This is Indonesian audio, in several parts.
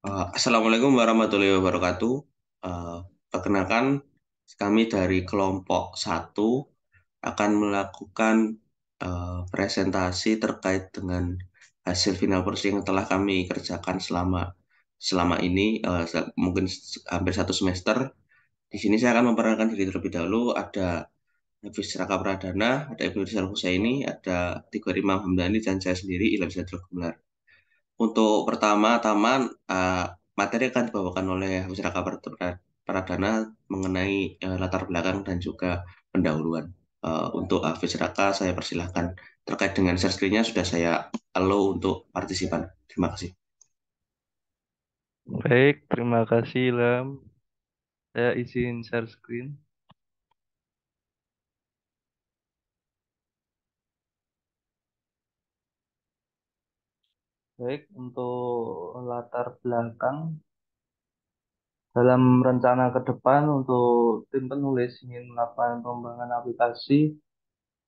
Assalamualaikum warahmatullahi wabarakatuh. Eh, Perkenalkan, kami dari kelompok satu akan melakukan presentasi terkait dengan hasil final project yang telah kami kerjakan selama selama ini, mungkin hampir satu semester. Di sini saya akan memperkenalkan diri terlebih dahulu. Ada Hafiz Raka Pradana, ada Ibnu Rizal Husaini, ada Tigor Imam Hamdani, dan saya sendiri Ilham Zadrul Gumelar. Untuk pertama-tama, materi akan dibawakan oleh Wisraka Pradana mengenai latar belakang dan juga pendahuluan. Untuk Hafiz Raka, saya persilahkan. Terkait dengan share screen-nya sudah saya allow untuk partisipan. Terima kasih. Baik, terima kasih Lam. Saya izin share screen. Baik, untuk latar belakang dalam rencana ke depan untuk tim penulis ingin melakukan pengembangan aplikasi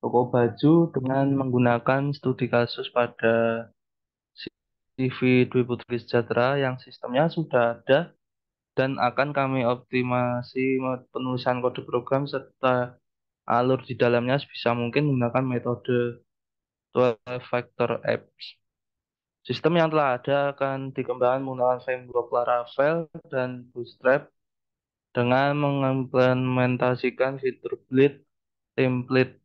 toko baju dengan menggunakan studi kasus pada CV Dwi Putri Sejahtera yang sistemnya sudah ada dan akan kami optimasi penulisan kode program serta alur di dalamnya sebisa mungkin menggunakan metode 12 factor apps. Sistem yang telah ada akan dikembangkan menggunakan framework Laravel dan Bootstrap dengan mengimplementasikan fitur Build template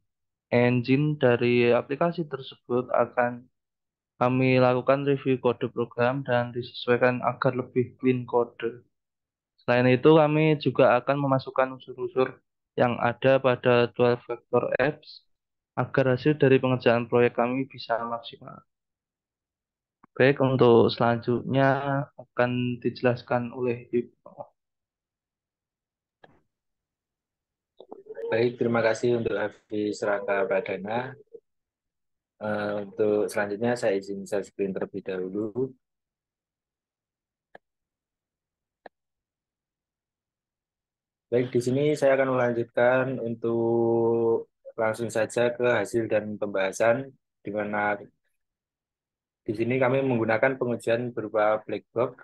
engine dari aplikasi tersebut akan kami lakukan review kode program dan disesuaikan agar lebih clean kode. Selain itu, kami juga akan memasukkan unsur-unsur yang ada pada 12 factor apps agar hasil dari pengerjaan proyek kami bisa maksimal. Baik, untuk selanjutnya akan dijelaskan oleh Ibu. Baik, terima kasih untuk Hafiz Raka Pradana. Untuk selanjutnya saya izin share screen terlebih dahulu. Baik, di sini saya akan melanjutkan untuk langsung saja ke hasil dan pembahasan, di mana di sini kami menggunakan pengujian berupa black box,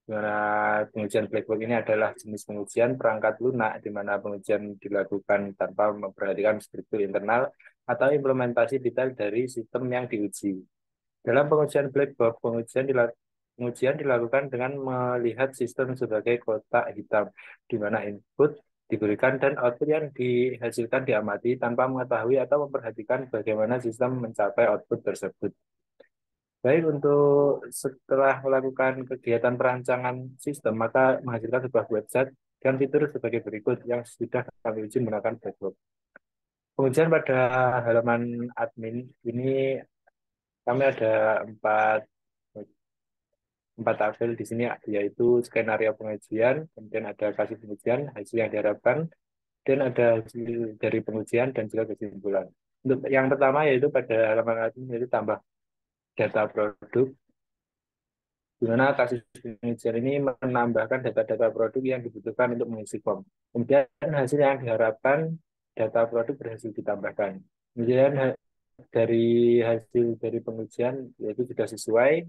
di mana pengujian black box ini adalah jenis pengujian perangkat lunak, di mana pengujian dilakukan tanpa memperhatikan struktur internal atau implementasi detail dari sistem yang diuji. Dalam pengujian black box, pengujian dilakukan dengan melihat sistem sebagai kotak hitam, di mana input diberikan dan output yang dihasilkan diamati tanpa mengetahui atau memperhatikan bagaimana sistem mencapai output tersebut. Baik, untuk setelah melakukan kegiatan perancangan sistem, maka menghasilkan sebuah website dan fitur sebagai berikut yang sudah kami uji menggunakan black box. Pengujian pada halaman admin ini kami ada empat empat tabel di sini, yaitu skenario pengujian, kemudian ada kasus pengujian, hasil yang diharapkan, dan ada hasil dari pengujian dan juga kesimpulan. Untuk yang pertama yaitu pada halaman admin yaitu tambah data produk, di mana kasus pengujian ini menambahkan data-data produk yang dibutuhkan untuk mengisi form. Kemudian hasil yang diharapkan data produk berhasil ditambahkan. Kemudian dari hasil dari pengujian yaitu sudah sesuai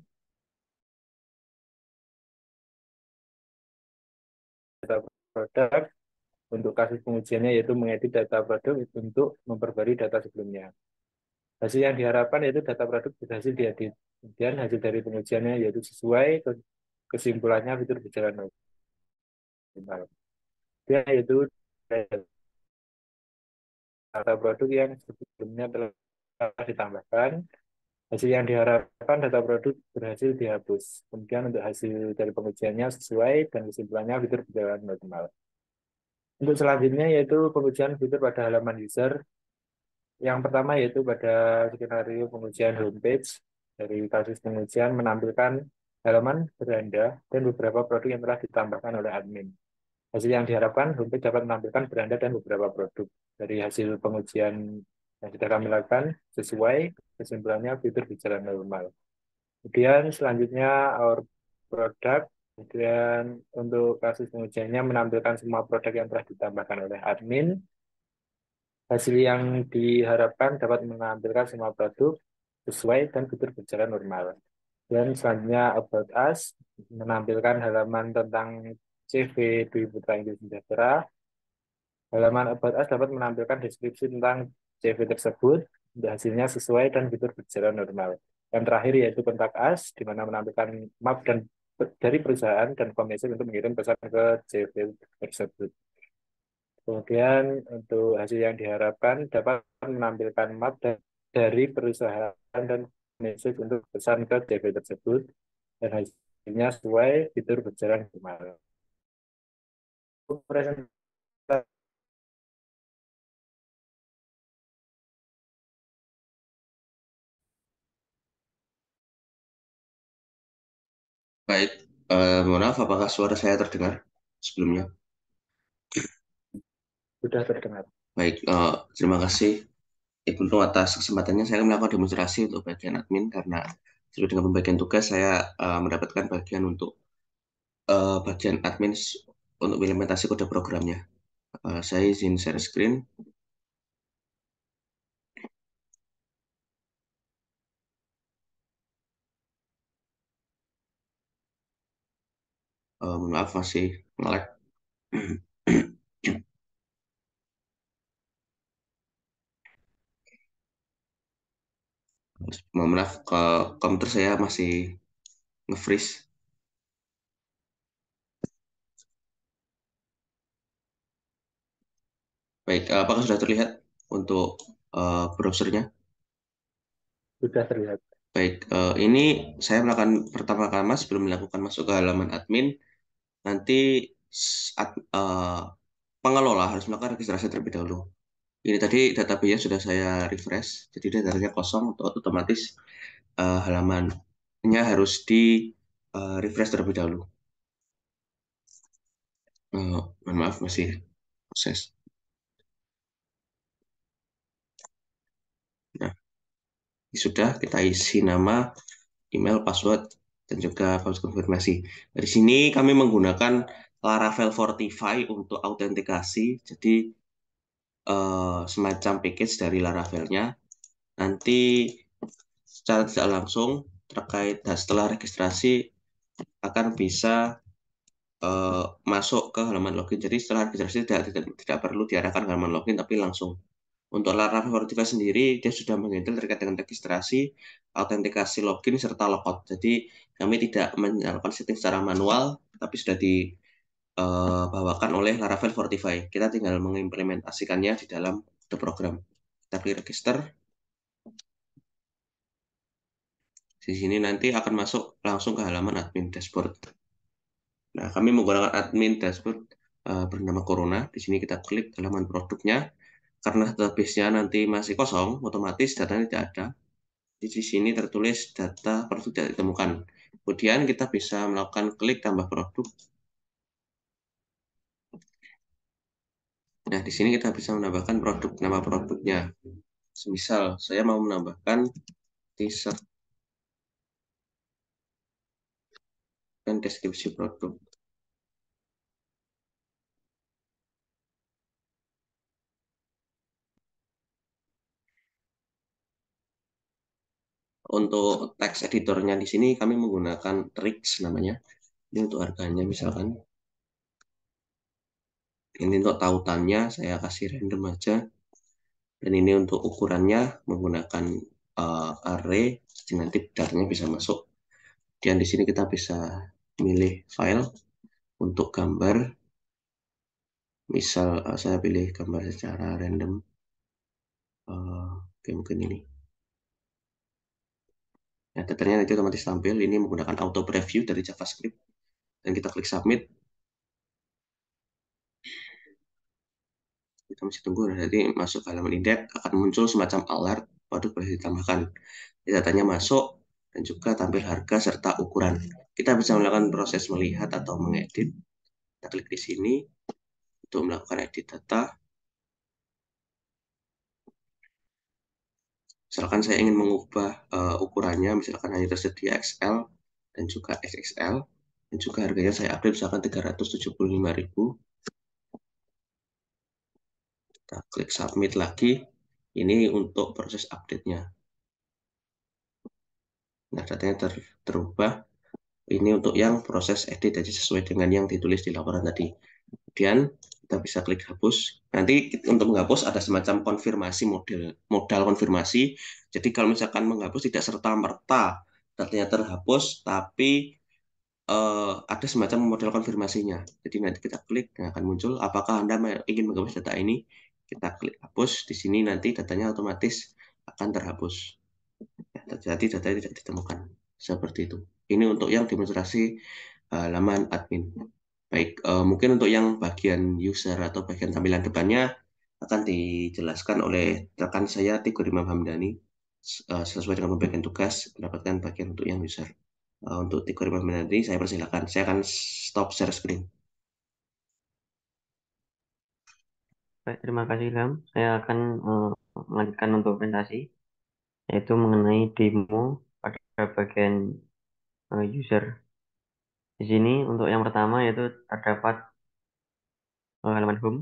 data produk. Untuk kasus pengujiannya yaitu mengedit data produk untuk memperbarui data sebelumnya. Hasil yang diharapkan yaitu data produk berhasil diedit. Kemudian hasil dari pengujiannya yaitu sesuai kesimpulannya fitur berjalan normal. Dia yaitu data produk yang sebelumnya telah ditambahkan. Hasil yang diharapkan data produk berhasil dihapus. Kemudian untuk hasil dari pengujiannya sesuai dan kesimpulannya fitur berjalan normal. Untuk selanjutnya yaitu pengujian fitur pada halaman user. Yang pertama yaitu pada skenario pengujian homepage dari kasus pengujian menampilkan halaman beranda dan beberapa produk yang telah ditambahkan oleh admin. Hasil yang diharapkan homepage dapat menampilkan beranda dan beberapa produk. Dari hasil pengujian yang sudah kami lakukan sesuai kesimpulannya fitur berjalan normal. Kemudian selanjutnya our product. Kemudian untuk kasus pengujiannya menampilkan semua produk yang telah ditambahkan oleh admin. Hasil yang diharapkan dapat menampilkan semua produk sesuai dan fitur berjalan normal. Dan selanjutnya About Us menampilkan halaman tentang CV Dwi Putra Inggris Sejahtera. Halaman About Us dapat menampilkan deskripsi tentang CV tersebut, hasilnya sesuai dan fitur berjalan normal. Yang terakhir yaitu kontak us, di mana menampilkan map dan dari perusahaan dan komisi untuk mengirim pesan ke CV tersebut. Kemudian untuk hasil yang diharapkan dapat menampilkan map dari perusahaan dan komisi untuk pesan ke CV tersebut dan hasilnya sesuai fitur berjalan normal. Presentasi Baik, mohon maaf, apakah suara saya terdengar sebelumnya? sudah terdengar. Baik, terima kasih Ibnu atas kesempatannya. Saya akan melakukan demonstrasi untuk bagian admin karena sesuai dengan pembagian tugas saya mendapatkan bagian untuk bagian admin untuk implementasi kode programnya. Saya izin share screen. Mohon maaf masih nge-lag. Mohon maaf, ke komputer saya masih nge-freeze. Baik, apakah sudah terlihat untuk browsernya? Sudah terlihat. Baik, ini saya melakukan pertama-tama sebelum melakukan masuk ke halaman admin, nanti pengelola harus melakukan registrasi terlebih dahulu. Ini tadi database sudah saya refresh, jadi datanya kosong, otomatis halamannya harus di refresh terlebih dahulu. Mohon maaf masih proses. Nah, ini sudah kita isi nama, email, password, dan juga password konfirmasi. Di sini kami menggunakan Laravel Fortify untuk autentikasi, jadi semacam package dari Laravelnya. Nanti secara tidak langsung terkait setelah registrasi akan bisa masuk ke halaman login. Jadi setelah registrasi tidak perlu diarahkan ke halaman login, tapi langsung. Untuk Laravel Fortify sendiri, dia sudah menghandle terkait dengan registrasi, autentikasi login, serta logout. Jadi kami tidak melakukan setting secara manual, tapi sudah dibawakan oleh Laravel Fortify. Kita tinggal mengimplementasikannya di dalam program. Kita klik register. Di sini nanti akan masuk langsung ke halaman admin dashboard. Nah, kami menggunakan admin dashboard bernama Corona. Di sini kita klik halaman produknya. Karena database-nya nanti masih kosong, otomatis datanya tidak ada. Di sini tertulis data produk tidak ditemukan. Kemudian kita bisa melakukan klik tambah produk. Nah, di sini kita bisa menambahkan produk, nama produknya. Semisal saya mau menambahkan t-shirt dan deskripsi produk. Untuk teks editornya di sini kami menggunakan Trix namanya. Ini untuk harganya misalkan. Ini untuk tautannya saya kasih random aja. Dan ini untuk ukurannya menggunakan array, jadi nanti datanya bisa masuk. Dan di sini kita bisa milih file untuk gambar. Misal saya pilih gambar secara random. Oke, mungkin ini. Nah, datanya nanti otomatis tampil. Ini menggunakan auto preview dari JavaScript. Dan kita klik submit. Kita masih tunggu. Nanti masuk ke halaman indeks akan muncul semacam alert. Produk boleh ditambahkan. Datanya masuk dan juga tampil harga serta ukuran. Kita bisa melakukan proses melihat atau mengedit. Kita klik di sini untuk melakukan edit data. Misalkan saya ingin mengubah ukurannya, misalkan hanya tersedia XL dan juga XXL, dan juga harganya saya update misalkan 375.000. Kita klik submit lagi. Ini untuk proses update-nya. Nah, datanya terubah. Ini untuk yang proses edit jadi sesuai dengan yang ditulis di laporan tadi. Kemudian kita bisa klik hapus. Nanti untuk menghapus ada semacam konfirmasi modal konfirmasi. Jadi kalau misalkan menghapus tidak serta merta datanya terhapus, tapi ada semacam model konfirmasinya. Jadi nanti kita klik, nah akan muncul apakah Anda ingin menghapus data ini. Kita klik hapus, di sini nanti datanya otomatis akan terhapus. Ya, terjadi datanya tidak ditemukan. Seperti itu. Ini untuk yang demonstrasi laman admin. Baik, mungkin untuk yang bagian user atau bagian tampilan depannya akan dijelaskan oleh rekan saya Tigor Imam Hamdani sesuai dengan pembagian tugas mendapatkan bagian untuk yang user. Untuk Tigor Imam Hamdani saya persilakan. Saya akan stop share screen. Baik, terima kasih Ilham. Saya akan melanjutkan untuk presentasi, yaitu mengenai demo pada bagian user. Di sini untuk yang pertama yaitu terdapat halaman home.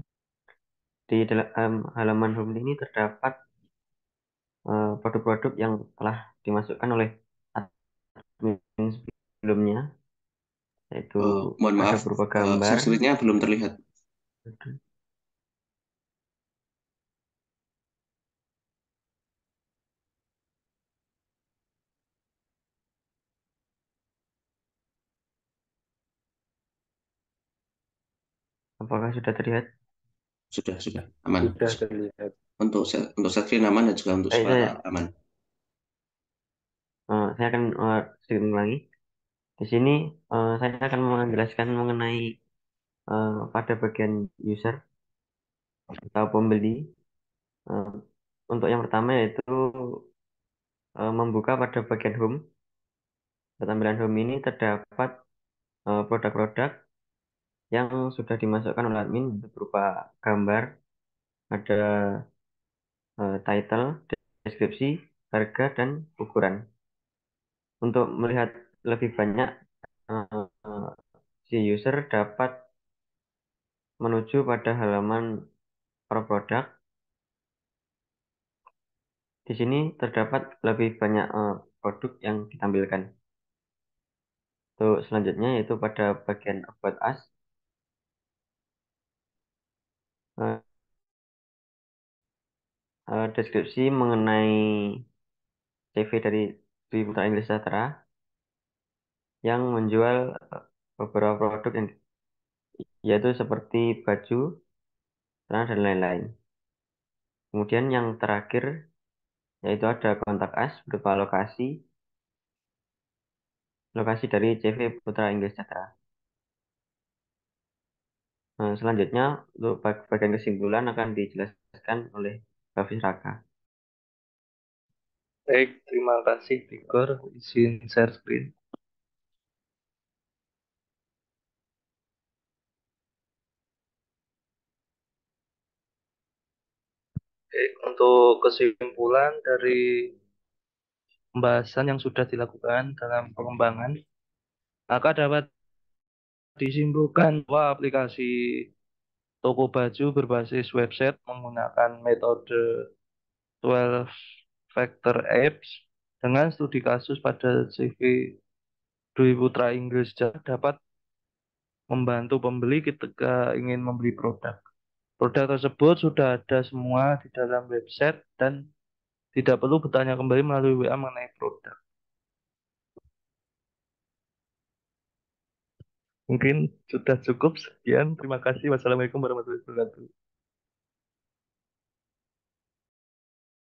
Di dalam halaman home ini terdapat produk-produk yang telah dimasukkan oleh admin sebelumnya, yaitu Mohon ada maaf, berupa gambar. share screen-nya belum terlihat. Apakah sudah terlihat? Sudah, aman. Sudah terlihat. Untuk share screen aman dan juga untuk Baik, suara aman. saya akan sedikit mengulangi. Di sini saya akan menjelaskan mengenai pada bagian user atau pembeli. Eh, untuk yang pertama yaitu membuka pada bagian home. Pada tampilan home ini terdapat produk-produk yang sudah dimasukkan oleh admin berupa gambar, ada title, deskripsi, harga, dan ukuran. Untuk melihat lebih banyak, eh, si user dapat menuju pada halaman produk. Di sini terdapat lebih banyak produk yang ditampilkan. Untuk selanjutnya yaitu pada bagian About Us. Eh, Deskripsi mengenai CV dari Dwi Putra Inggris Sejahtera yang menjual beberapa produk yang yaitu seperti baju, celana dan lain-lain. Kemudian yang terakhir yaitu ada kontak us berupa lokasi dari CV Putra Inggris Sejahtera. Selanjutnya untuk bagian kesimpulan akan dijelaskan oleh Hafiz Raka. Baik, terima kasih Tigor. Izin share screen. Baik, untuk kesimpulan dari pembahasan yang sudah dilakukan dalam pengembangan, maka dapat disimpulkan bahwa aplikasi toko baju berbasis website menggunakan metode 12 factor apps dengan studi kasus pada CV Dwi Putra Inggris dapat membantu pembeli ketika ingin membeli produk. Produk tersebut sudah ada semua di dalam website dan tidak perlu bertanya kembali melalui WA mengenai produk. Mungkin sudah cukup. Sekian. Terima kasih. Wassalamualaikum warahmatullahi wabarakatuh.